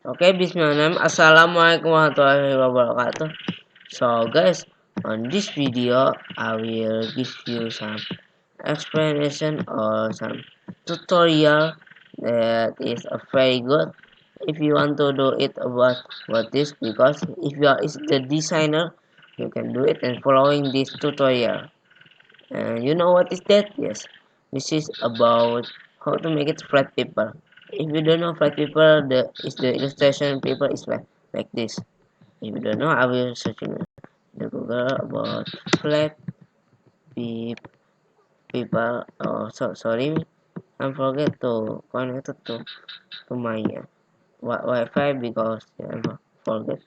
Oke, bismillahirrahmanirrahim. Assalamualaikum warahmatullahi wabarakatuh. So guys, on this video I will give you some explanation or some tutorial that is very good if you want to do it about this, because if you are the designer, you can do it and following this tutorial. And you know what is that? Yes, this is about how to make it flat paper. If you don't know flat paper, the illustration paper is like this. If you don't know, I will search in the Google about flat paper. Oh, sorry, I forget to connect it to my Wi-Fi because I forget.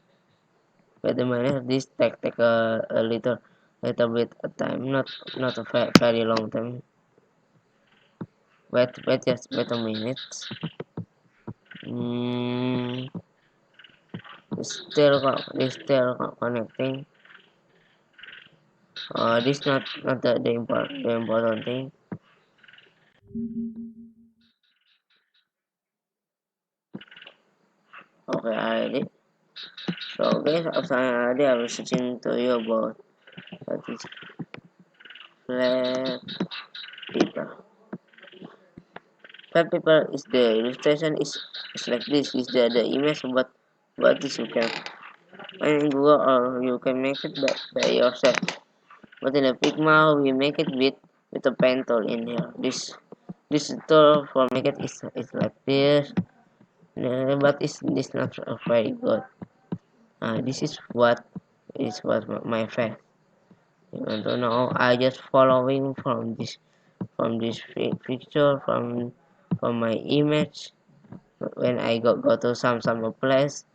Wait a minute, this take a little bit of time, not a very long time. Wait a minute. Hmm, still connecting. This not the important thing. Okay, already. So guys, after already I was searching to you about what is flat paper. Flat paper is the illustration is like this. Is the image, but this you can find in Google or you can make it by yourself. But in a Figma we make it with a pen tool in here. This tool for make it is like this, but it's not very good. This is what my face. You want to know? I just following from this picture from my image when I go to some place,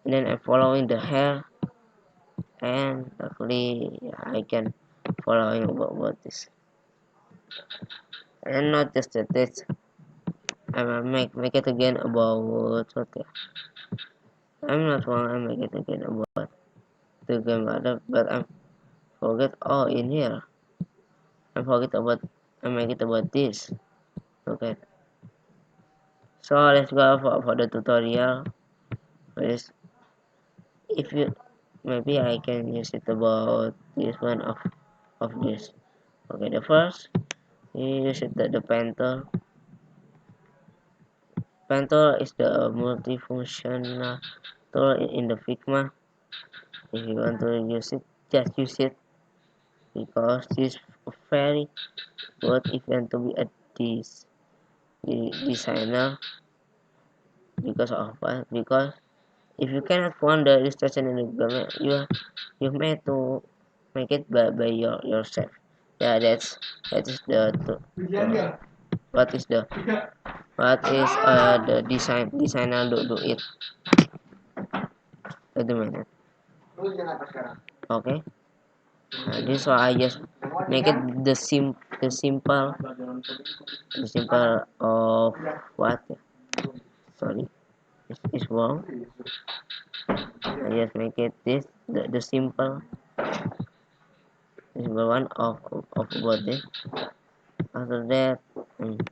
and then I'm following the hair, and luckily I can following about this, and not just that. This I will make it again about what. I'm not wrong. I make it again about the game, but I forget all in here. I forget about I make it about this. Okay. So let's go for the tutorial. Please, if you maybe I can use it about this one of this. Okay, the first you use it the pen tool. Pen tool is the multifunctional tool in the Figma. If you want to use it, just use it because this very good if you want to be a designer. Because of what? Because if you cannot find the illustration in the Google, you have to make it by yourself. Yeah, that is the what is the designer do it. Wait a minute. Okay. This why I just make it the simple of what? Sorry, it's wrong. I just make it this the simple one of about this. After that, make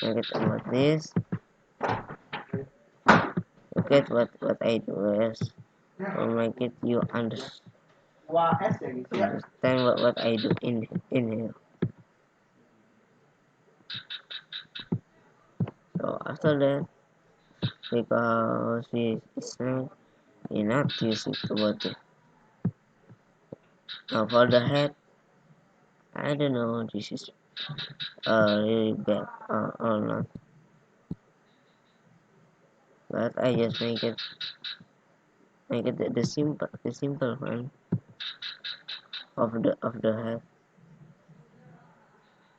it about this. Look at what I do is to make it you understand what I do in here. So after that, because it's not use it about it. Now for the head, I don't know this is really bad or not, but I just make it the simple one of the head.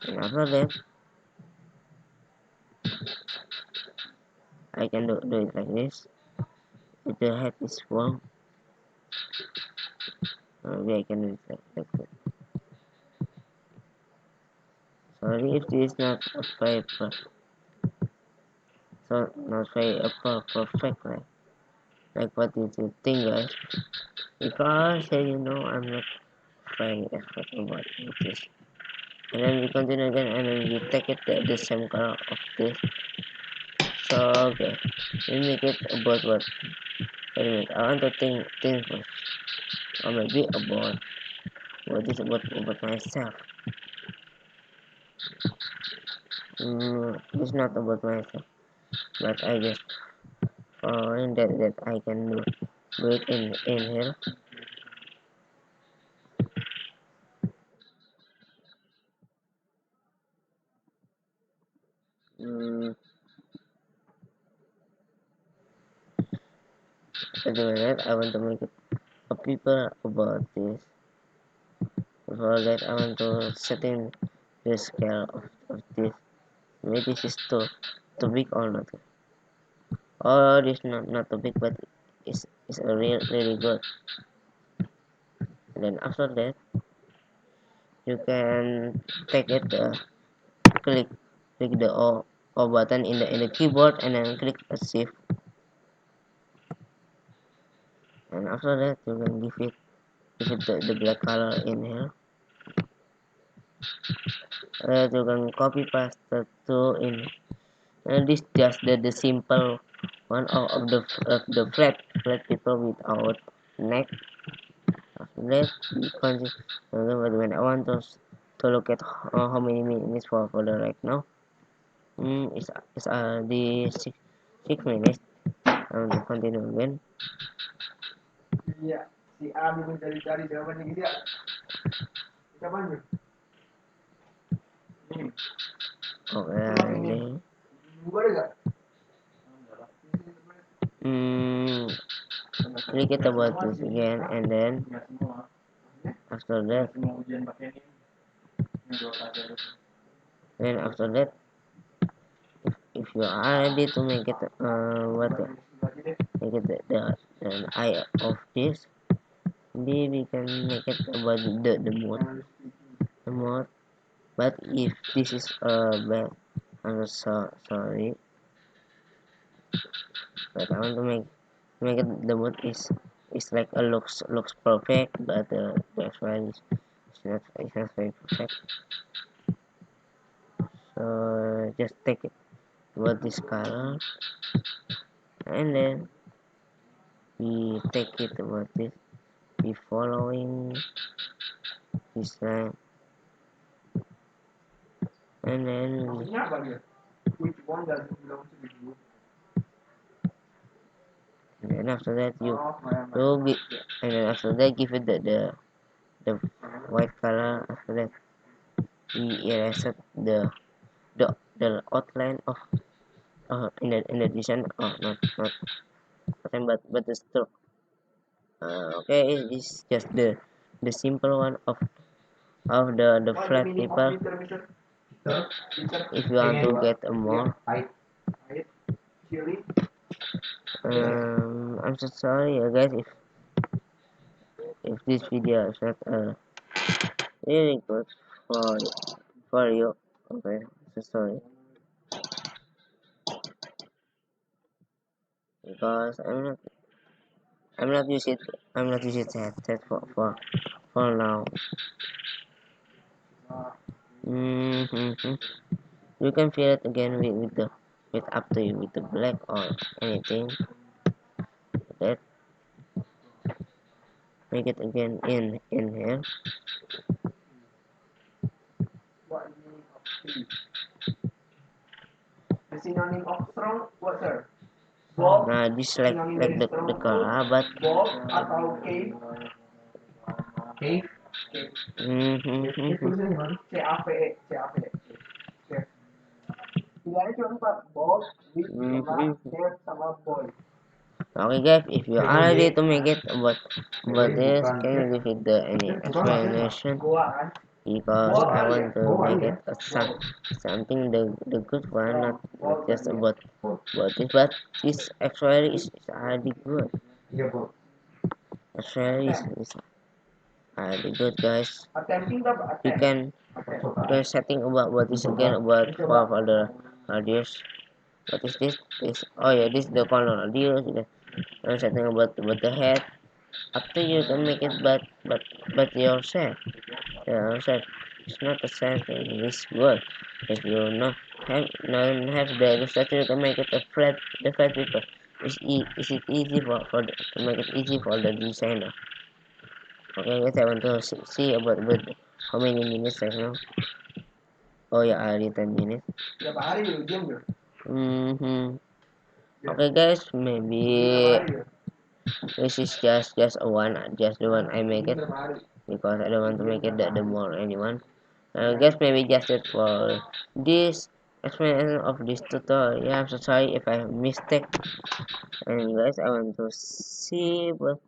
And after that, I can do it like this. If the head is wrong, maybe I can do it like that. Sorry if this is not a paper, so not very perfect like what did you think, guys? Because you know I'm not very expert about this. And then we continue again, and then we take it the same color of this. So okay, we make it about what? Wait a minute, I want to think first. Or maybe about what is about myself. It's not about myself, but I just following that I can do it in here. Mm, Something like that. I want to make it a people about this. Before that, I want to setting the scale of this. Maybe this is too big or not. Or this not too big, but it's a really good. And then after that, you can take it click the O button in the keyboard and then click a shift. And after that, you can give it the black color in here. You can copy paste the two in. And this just the simple one of the flat people without neck. After that, you can just, when I want to look at how many minutes for the right now. It's the 6 minutes. I want to continue again. Iya, si A mencari-cari jawabannya gitu ya. Siapa nih? Ini. Okay, ini. Gua ada gak? Hmm, Click it about this again, and then after that, if you are ready to make it make it the eye of this, maybe we can make it about the mode. But if this is bad, I'm sorry, but I want to make it the mode is like a looks perfect, but the actual is not very perfect. So just take it about this color, and then we take it about this. We following this line, and then which one does it belong to the group? And then after that and then after that give it the white color. After that we erase the outline of in the design. Oh, not outline, but the stroke. Okay, it's just the simple one of the flat people. If you want to get a more, I'm so sorry, guys, if this video is not really good for for you. Okay, so sorry, because I'm not using headset for now. Mm-hmm. You can fill it again with up to you with the black or anything. That make it again in here. The synonym of strong what, sir? Bold. Nah, this like the color, but bold atau cave. Cave. Mm-hmm. CAVE. Pilihannya cuma 4, bold, big, cave, sama bold. Okay guys, if you are ready to make it about this, can you give it any explanation? Because I want to make it something the good one, not just about this, but this actually is already good. Actually is already good, guys. You can setting about what is again about for the radius. What is this? Oh yeah, this is the color radius. And setting about the head. After you can make it, but yourself. Yourself. It's not the same thing in this world. If you know. have the illustrator to make it a flat paper. Is it easy to make it easy for the designer? Okay guys, I want to see about how many minutes right now. Oh yeah, already 10 minutes. Mm-hmm. Okay guys, maybe this is just a one, just the one I make it because I don't want to make it the more anyone. I guess maybe just it for this explanation of this tutorial. Yeah, I'm so sorry if I have mistake. And guys, I want to see, but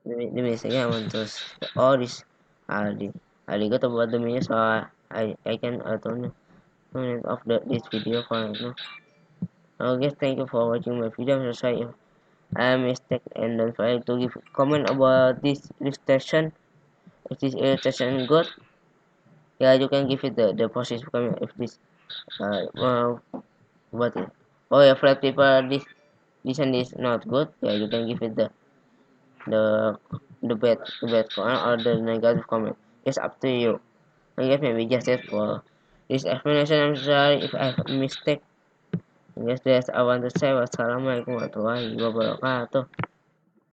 the mistake I want to see all this. I got about the minutes, so I can turn it off this video for right now. Guys, thank you for watching my video. I'm so sorry if I mistake, and don't forget to give comment about this illustration. If this illustration good, yeah, you can give it the positive comment if this what is, oh yeah, flat paper this and this not good, yeah, you can give it the the bad comment or the negative comment. It's up to you. I guess maybe just it for this explanation. I'm sorry if I have a mistake. I guess that's I want to say. Wassalamualaikum warahmatullahi wabarakatuh.